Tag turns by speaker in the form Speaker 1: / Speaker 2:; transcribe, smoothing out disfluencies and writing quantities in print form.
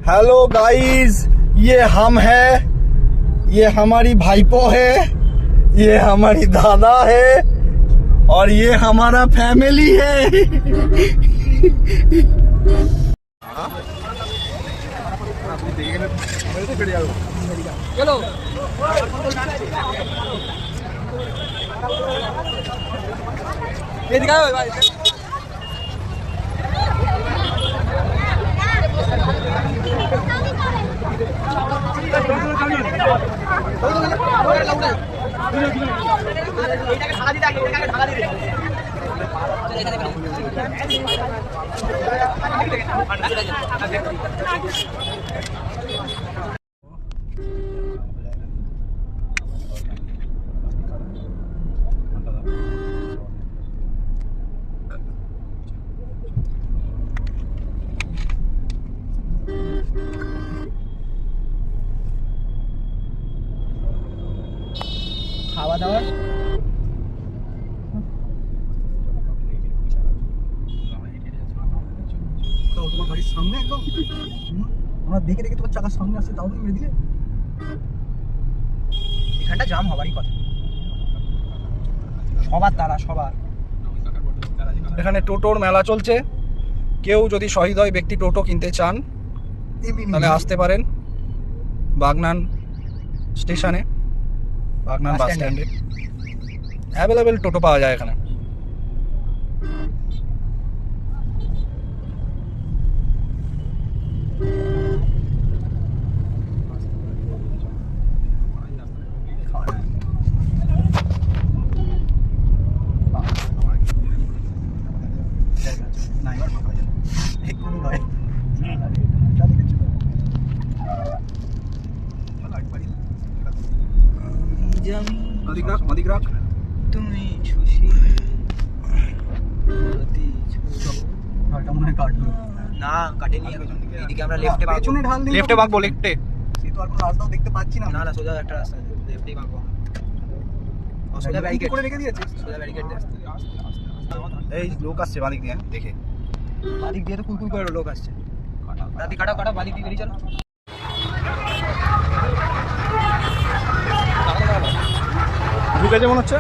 Speaker 1: Hello guys, ये हम है, ये हमारी भाईपो है, ये हमारी दादा है और ये हमारा फैमिली है। चलो ये दिखाओ भाई। খাওয়া দাওয়া তো তোমার গাড়ির সামনে একদম আমরা দেখে দেখে তোমার চাকার সামনে আসছে, তাও তুমি মেরে দিলে। এখানটা জাম হবারই কথা, সবার তারা সবার। এখানে টোটোর মেলা চলছে, কেউ যদি সহৃদয় ব্যক্তি টোটো কিনতে চান তাহলে আসতে পারেন বাগনান স্টেশনে, বাগনান বাস স্ট্যান্ডে অ্যাভেলেবেল টোটো পাওয়া যায় এখানে। তুমি না কাটেনি, এদিকে আমরা লেফটে বাঁকবো, লেফটে বাঁকবো, লেফটে। সেই তো আর কোনো রাস্তাও দেখতে পাচ্ছি না। না না, সোজা একটা রাস্তা, লেফটেই বাঁকবো। সোজা ব্যারিকেড করে রেখে দিয়েছে, সোজা ব্যারিকেড দিয়ে আসতে। এই লোক আসছে বাদিক দিয়ে, দেখে বাদিক দিয়ে তো কুলকুল করে লোক আসছে। দাদি কাটা কাটা, বাদিক দিয়ে বেরিয়ে চলো। ঢুকেছে মনে হচ্ছে।